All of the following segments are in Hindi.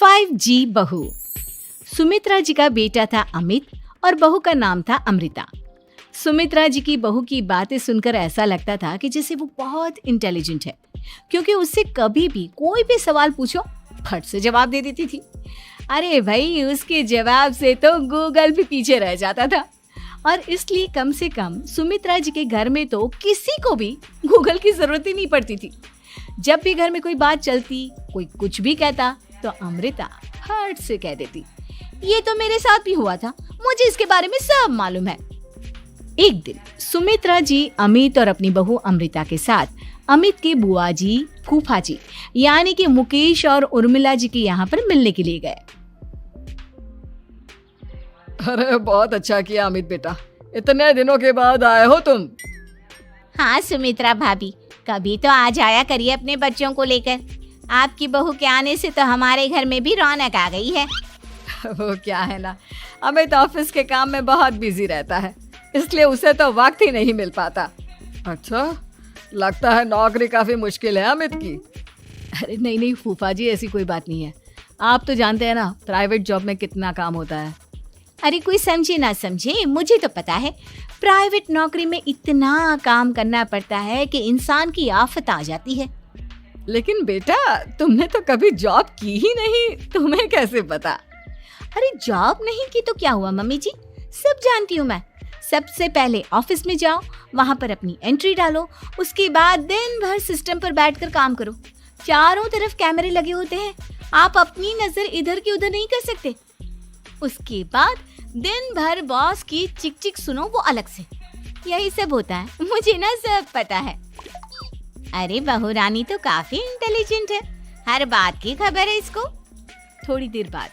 5G बहू। सुमित्रा जी का बेटा था अमित और बहू का नाम था अमृता। सुमित्रा जी की बहू की बातें सुनकर ऐसा लगता था कि जैसे वो बहुत इंटेलिजेंट है, क्योंकि उससे कभी भी कोई भी सवाल पूछो फट से जवाब दे देती थी। अरे भाई, उसके जवाब से तो गूगल भी पीछे रह जाता था। और इसलिए कम से कम सुमित्रा जी के घर में तो किसी को भी गूगल की जरूरत ही नहीं पड़ती थी। जब भी घर में कोई बात चलती, कोई कुछ भी कहता, तो अमृता फट से कह देती, ये तो मेरे साथ भी हुआ था, मुझे इसके बारे में सब मालूम है। एक दिन सुमित्रा जी अमित और अपनी बहू अमृता के साथ अमित के बुआ जी, फूफा जी यानी कि मुकेश और उर्मिला जी के यहाँ पर मिलने के लिए गए। अरे बहुत अच्छा किया अमित बेटा, इतने दिनों के बाद आए हो तुम। हाँ सुमित्रा भाभी, कभी तो आ जाया करिए अपने बच्चों को लेकर। आपकी बहू के आने से तो हमारे घर में भी रौनक आ गई है। वो क्या है ना, अमित ऑफिस के काम में बहुत बिजी रहता है, इसलिए उसे तो वक्त ही नहीं मिल पाता। अच्छा, लगता है नौकरी काफी मुश्किल है अमित की। अरे नहीं फूफा जी, ऐसी कोई बात नहीं है। आप तो जानते हैं ना प्राइवेट जॉब में कितना काम होता है। अरे कोई समझे ना समझे, मुझे तो पता है प्राइवेट नौकरी में इतना काम करना पड़ता है कि इंसान की आफत आ जाती है। लेकिन बेटा, तुमने तो कभी जॉब की ही नहीं, तुम्हें कैसे पता? अरे जॉब नहीं की तो क्या हुआ मम्मी जी, सब जानती हूँ मैं। सबसे पहले ऑफिस में जाओ, वहां पर अपनी एंट्री डालो, उसके बाद दिन भर सिस्टम पर बैठकर काम करो। चारों तरफ कैमरे लगे होते हैं, आप अपनी नजर इधर की उधर नहीं कर सकते। उसके बाद दिन भर बॉस की चिक चिक सुनो, वो अलग से। यही सब होता है, मुझे ना सब पता है। अरे बहू रानी तो काफी इंटेलिजेंट है, हर बात की खबर है इसको। थोड़ी देर बाद,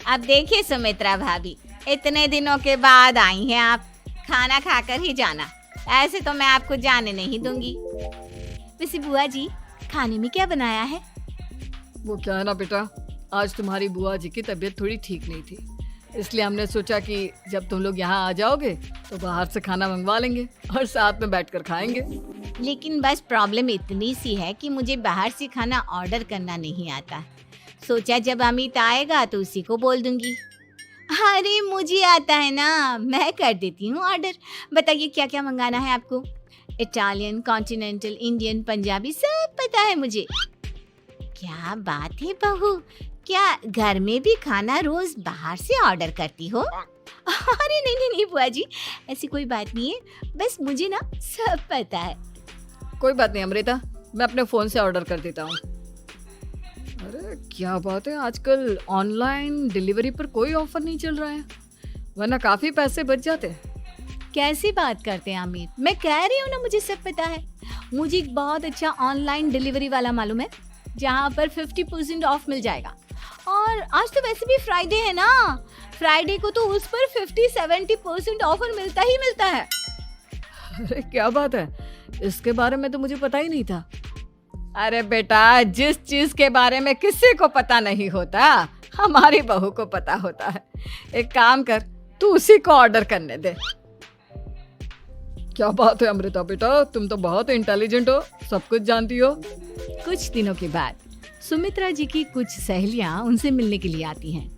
अब देखिए सुमित्रा भाभी, इतने दिनों के बाद आई हैं आप, खाना खाकर ही जाना, ऐसे तो मैं आपको जाने नहीं दूंगी। वैसे बुआ जी, खाने में क्या बनाया है? वो क्या है ना बेटा, आज तुम्हारी बुआ जी की तबीयत थोड़ी ठीक नहीं थी, इसलिए हमने सोचा कि जब तुम लोग यहाँ आ जाओगे तो बाहर से खाना मंगवा लेंगे और साथ में बैठकर खाएंगे। लेकिन बस प्रॉब्लम इतनी सी है कि मुझे बाहर से खाना ऑर्डर करना नहीं आता। सोचा जब अमित आएगा तो उसी को बोल दूंगी। अरे मुझे आता है ना, मैं कर देती हूँ ऑर्डर। बताइए क्या क्या मंगाना है आपको? इटालियन, कॉन्टिनेंटल, इंडियन, पंजाबी, सब पता है मुझे। क्या बात है बहू, क्या घर में भी खाना रोज बाहर से ऑर्डर करती हो? अरे नहीं बुआ जी, ऐसी कोई बात नहीं है, बस मुझे ना सब पता है। कोई बात नहीं अमृता, मैं अपने फोन से ऑर्डर कर देता हूँ। अरे क्या बात है, आजकल ऑनलाइन डिलीवरी पर कोई ऑफर नहीं चल रहा है, वरना काफी पैसे बच जाते। कैसी बात करते हैं अमित, मैं कह रही हूँ ना मुझे सब पता है। मुझे एक बहुत अच्छा ऑनलाइन डिलीवरी वाला मालूम है, जहाँ पर 50% ऑफ मिल जाएगा। और आज तो वैसे भी फ्राइडे है ना, फ्राइडे को तो उस पर 50-70% ऑफर मिलता ही मिलता है। अरे क्या बात है, इसके बारे में तो मुझे पता ही नहीं था। अरे बेटा, जिस चीज के बारे में किसी को पता नहीं होता, हमारी बहू को पता होता है। एक काम कर, तू उसी को ऑर्डर करने दे। क्या बात है अमृता बेटा, तुम तो बहुत इंटेलिजेंट हो, सब कुछ जानती हो। कुछ दिनों के बाद सुमित्रा जी की कुछ सहेलियां उनसे मिलने के लिए आती हैं।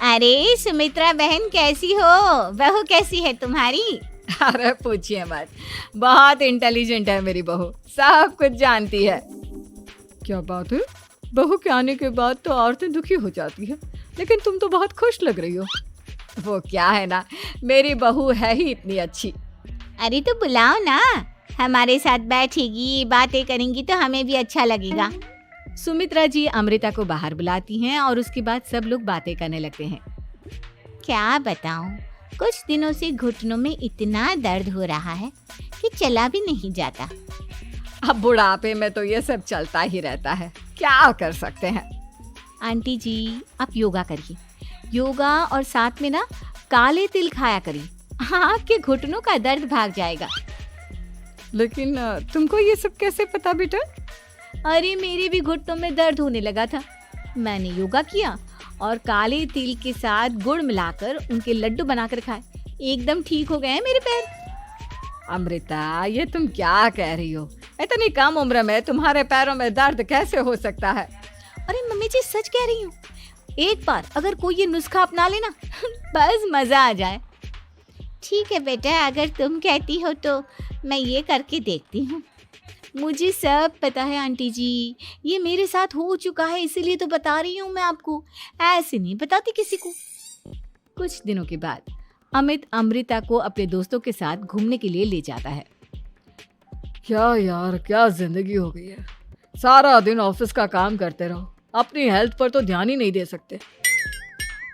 अरे सुमित्रा बहन कैसी हो, बहू कैसी है तुम्हारी? अरे पूछिए मत, बहुत इंटेलिजेंट है मेरी बहू, सब कुछ जानती है। क्या बात है, बहू के आने के बाद तो औरतें दुखी हो जाती है, लेकिन तुम तो बहुत खुश लग रही हो। वो क्या है ना, मेरी बहू है ही इतनी अच्छी। अरे तो बुलाओ ना, हमारे साथ बैठेगी, बातें करेंगी तो हमें भी अच्छा लगेगा। सुमित्रा जी अमृता को बाहर बुलाती हैं और उसके बाद सब लोग बातें करने लगते हैं। क्या बताऊं, कुछ दिनों से घुटनों में इतना दर्द हो रहा है कि चला भी नहीं जाता। अब बुढ़ापे में तो ये सब चलता ही रहता है, क्या कर सकते हैं। आंटी जी, आप योगा करिए, योगा और साथ में ना काले तिल खाया करिए, आपके घुटनों का दर्द भाग जाएगा। लेकिन तुमको ये सब कैसे पता बेटा? अरे मेरे भी घुटनों में दर्द होने लगा था, मैंने योगा किया और काले तिल के साथ गुड़ मिलाकर उनके लड्डू बनाकर खाए, एकदम ठीक हो गए हैं मेरे पैर। अमृता, ये तुम क्या कह रही हो? इतनी कम उम्र में तुम्हारे पैरों में दर्द कैसे हो सकता है? अरे मम्मी जी सच कह रही हूँ, एक बार अगर कोई ये नुस्खा अपना लेना बस मजा आ जाए। ठीक है बेटा, अगर तुम कहती हो तो मैं ये करके देखती हूँ। मुझे सब पता है आंटी जी, ये मेरे साथ हो चुका है, इसीलिए तो बता रही हूँ मैं आपको, ऐसे नहीं बताती किसी को। कुछ दिनों के बाद अमित अमृता को अपने दोस्तों के साथ घूमने के लिए ले जाता है। क्या यार, क्या जिंदगी हो गई है। सारा दिन ऑफिस का काम करते रहो, अपनी हेल्थ पर तो ध्यान ही नहीं दे सकते।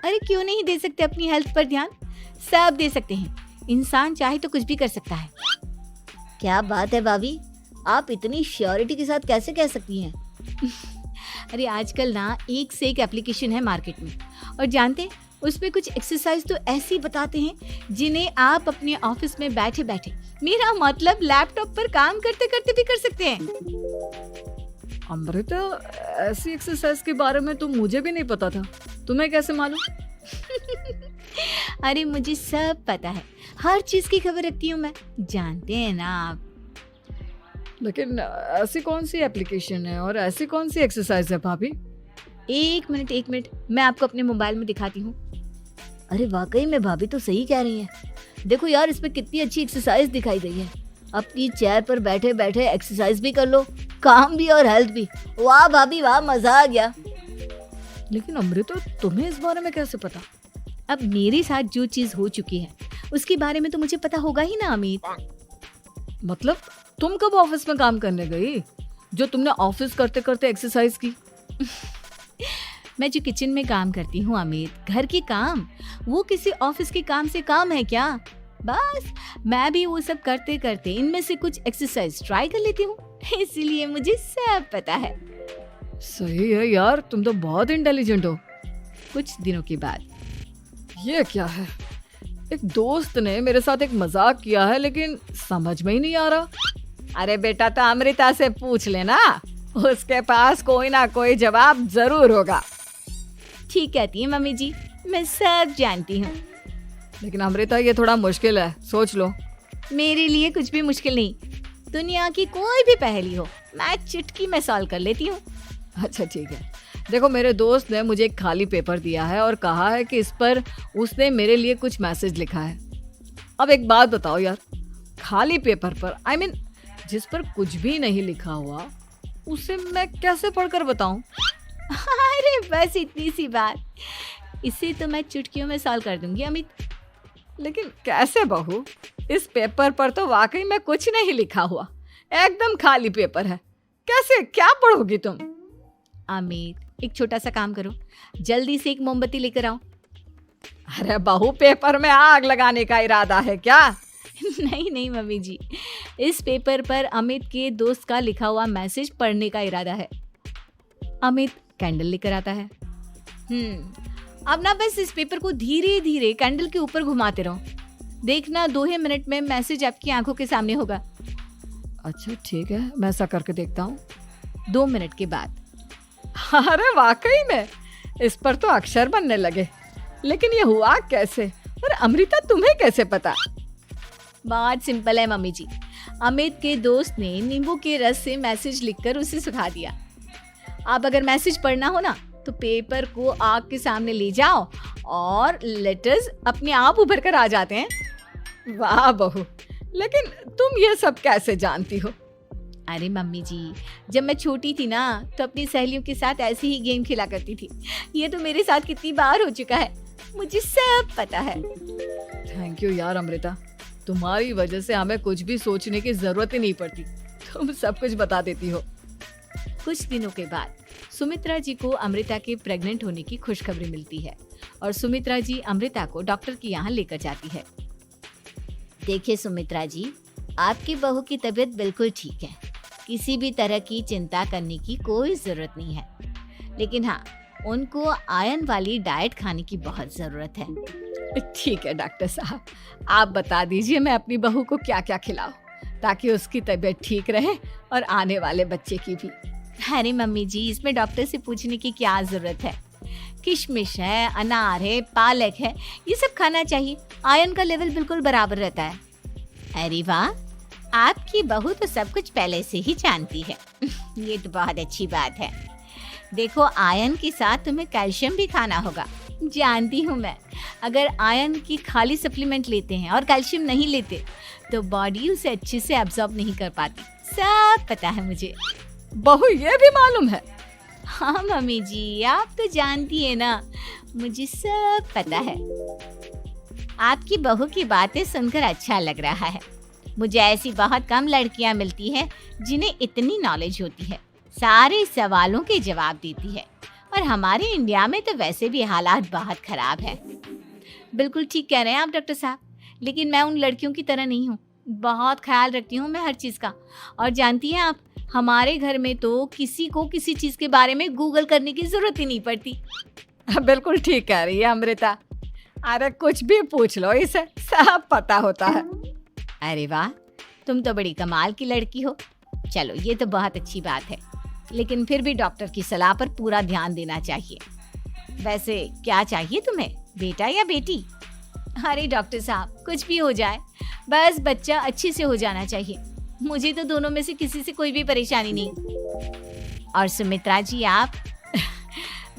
अरे क्यों नहीं दे सकते अपनी हेल्थ पर ध्यान, सब दे सकते हैं। इंसान चाहे तो कुछ भी कर सकता है। क्या बात है भाभी, आप इतनी श्योरिटी के साथ कैसे कह सकती हैं? अरे आजकल ना एक से एक एप्लीकेशन है मार्केट में, और जानते हैं उसमें कुछ एक्सरसाइज तो ऐसी बताते हैं जिन्हें आप अपने ऑफिस में बैठे बैठे, मेरा मतलब लैपटॉप पर काम करते करते भी कर सकते हैं। अमृता, ऐसी एक्सरसाइज के बारे में तो मुझे भी नहीं पता था, तुम्हें कैसे मालूम? अरे मुझे सब पता है, हर चीज की खबर रखती हूँ मैं, जानते हैं ना आप। लेकिन ऐसी कौन सी एप्लीकेशन है और ऐसी कौन सी एक्सरसाइज है भाभी? एक मिनट, मैं आपको अपने मोबाइल में दिखाती हूँ। अरे वाकई में भाभी तो सही कह रही हैं। देखो यार, इसमें कितनी अच्छी एक्सरसाइज दिखाई गई है। अपनी चेयर पर बैठे बैठे एक्सरसाइज भी कर लो, काम भी और हेल्थ भी। वाह भाभी वाह, मजा आ गया। लेकिन अमृता, तुम्हें इस बारे में कैसे पता? अब मेरे साथ जो चीज हो चुकी है उसके बारे में तो मुझे पता होगा ही ना अमित। मतलब तुम कब ऑफिस में काम करने गई जो तुमने ऑफिस करते करते एक्सरसाइज की? मैं जो किचन में काम करती हूँ अमित, घर के काम, वो किसी ऑफिस के काम से काम है क्या? बस मैं भी वो सब करते करते इनमें से कुछ एक्सरसाइज ट्राई कर लेती हूँ, इसीलिए मुझे सब पता है। सही है यार, तुम तो बहुत इंटेलिजेंट हो। कुछ दिनों के बाद ये क्या है, एक दोस्त ने मेरे साथ एक मजाक किया है लेकिन समझ में ही नहीं आ रहा। अरे बेटा, तो अमृता से पूछ लेना, उसके पास कोई ना कोई जवाब जरूर होगा। ठीक कहती है मम्मी जी, मैं सब जानती हूँ। लेकिन अमृता, ये थोड़ा मुश्किल है, सोच लो। मेरे लिए कुछ भी मुश्किल नहीं, दुनिया की कोई भी पहेली हो मैं चुटकी में सॉल्व कर लेती हूँ। अच्छा ठीक है, देखो मेरे दोस्त ने मुझे एक खाली पेपर दिया है और कहा है कि इस पर उसने मेरे लिए कुछ मैसेज लिखा है। अब एक बात बताओ यार, खाली पेपर पर, I mean, जिस पर कुछ भी नहीं लिखा हुआ, उसे मैं कैसे पढ़कर बताऊं? अरे बस इतनी सी बात, इसे तो मैं चुटकियों में सॉल्व कर दूंगी अमित। लेकिन कैसे बहू, इस पेपर पर तो वाकई में कुछ नहीं लिखा हुआ, एकदम खाली पेपर है, कैसे, क्या पढ़ोगी तुम? अमित, एक छोटा सा काम करो, जल्दी से एक मोमबत्ती लेकर आओ। अरे बहू, पेपर में आग लगाने का इरादा है क्या? नहीं मम्मी जी, इस पेपर पर अमित के दोस्त का लिखा हुआ मैसेज पढ़ने का इरादा है। अमित कैंडल लेकर आता है। अब ना बस इस पेपर को धीरे धीरे कैंडल के ऊपर घुमाते रहो, देखना 2 ही मिनट में मैसेज आपकी आंखों के सामने होगा। अच्छा ठीक है, मैं ऐसा करके देखता हूँ। 2 मिनट के बाद, अरे वाकई में इस पर तो अक्षर बनने लगे, लेकिन ये हुआ कैसे? और अमृता, तुम्हें कैसे पता? बहुत सिंपल है मम्मी जी, अमित के दोस्त ने नींबू के रस से मैसेज लिखकर उसे सुखा दिया। आप अगर मैसेज पढ़ना हो ना तो पेपर को आग के सामने ले जाओ और लेटर्स अपने आप उभर कर आ जाते हैं। वाह बहू, लेकिन तुम ये सब कैसे जानती हो? अरे मम्मी जी, जब मैं छोटी थी ना तो अपनी सहेलियों के साथ ऐसे ही गेम खेला करती थी। ये तो मेरे साथ कितनी बार हो चुका है, मुझे सब पता है। थैंक यू यार अमृता, तुम्हारी वजह से हमें कुछ भी सोचने की जरूरत ही नहीं पड़ती, तुम सब कुछ बता देती हो। कुछ दिनों के बाद सुमित्रा जी को अमृता के प्रेग्नेंट होने की खुशखबरी मिलती है और सुमित्रा जी अमृता को डॉक्टर के यहाँ लेकर जाती है। देखिए सुमित्रा जी, आपकी बहू की तबीयत बिल्कुल ठीक है, किसी भी तरह की चिंता करने की कोई जरूरत नहीं है, लेकिन हाँ, उनको आयरन वाली डाइट खाने की बहुत जरूरत है। ठीक है डॉक्टर साहब, आप बता दीजिए मैं अपनी बहू को क्या क्या खिलाऊं ताकि उसकी तबीयत ठीक रहे और आने वाले बच्चे की भी। अरे मम्मी जी, इसमें डॉक्टर से पूछने की क्या जरूरत है, किशमिश है, अनार है, पालक है, ये सब खाना चाहिए, आयरन का लेवल बिल्कुल बराबर रहता है। अरे वाह, आपकी बहू तो सब कुछ पहले से ही जानती है। ये तो बहुत अच्छी बात है। देखो आयरन के साथ तुम्हें कैल्शियम भी खाना होगा। जानती हूँ मैं, अगर आयरन की खाली सप्लीमेंट लेते हैं और कैल्शियम नहीं लेते तो बॉडी उसे अच्छे से एब्जॉर्ब नहीं कर पाती। सब पता है मुझे। बहू ये भी मालूम है? हाँ मम्मी जी, आप तो जानती है ना, मुझे सब पता है। आपकी बहू की बातें सुनकर अच्छा लग रहा है। मुझे ऐसी बहुत कम लड़कियां मिलती हैं जिन्हें इतनी नॉलेज होती है, सारे सवालों के जवाब देती है। और हमारे इंडिया में तो वैसे भी हालात बहुत खराब है। बिल्कुल ठीक कह रहे हैं आप डॉक्टर साहब, लेकिन मैं उन लड़कियों की तरह नहीं हूँ। बहुत ख्याल रखती हूँ मैं हर चीज़ का। और जानती हैं आप, हमारे घर में तो किसी को किसी चीज़ के बारे में गूगल करने की ज़रूरत ही नहीं पड़ती। बिल्कुल ठीक कह रही है अमृता। अरे कुछ भी पूछ लो, इसे सब पता होता है। अरे वाह, तुम तो बड़ी कमाल की लड़की हो। चलो ये तो बहुत अच्छी बात है, लेकिन फिर भी डॉक्टर की सलाह पर पूरा ध्यान देना चाहिए। वैसे क्या चाहिए तुम्हें, बेटा या बेटी? अरे डॉक्टर साहब, कुछ भी हो जाए, बस बच्चा अच्छे से हो जाना चाहिए। मुझे तो दोनों में से किसी से कोई भी परेशानी नहीं। और सुमित्रा जी आप?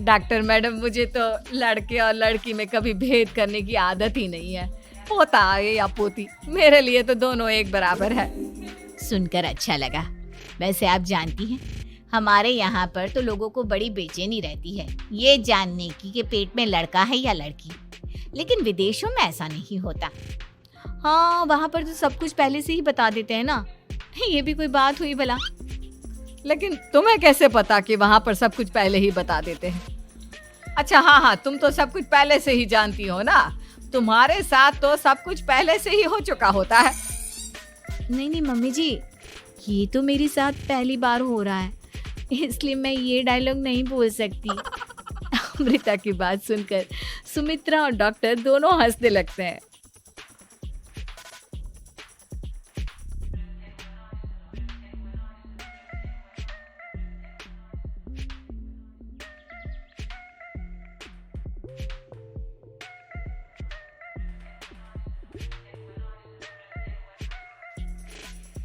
डॉक्टर मैडम, मुझे तो लड़के और लड़की में कभी भेद करने की आदत ही नहीं है। पोता आए या पोती, मेरे लिए तो दोनों एक बराबर है। सुनकर अच्छा लगा। वैसे आप जानती हैं, हमारे यहाँ पर तो लोगों को बड़ी बेचैनी रहती है ये जानने की कि पेट में लड़का है या लड़की, लेकिन विदेशों में ऐसा नहीं होता। हाँ, वहाँ पर तो सब कुछ पहले से ही बता देते हैं ना। ये भी कोई बात हुई भला? लेकिन तुम्हें कैसे पता कि वहाँ पर सब कुछ पहले ही बता देते हैं? अच्छा हाँ, तुम तो सब कुछ पहले से ही जानती हो ना। तुम्हारे साथ तो सब कुछ पहले से ही हो चुका होता है। नहीं मम्मी जी, ये तो मेरे साथ पहली बार हो रहा है, इसलिए मैं ये डायलॉग नहीं बोल सकती। अमृता की बात सुनकर सुमित्रा और डॉक्टर दोनों हंसने लगते हैं।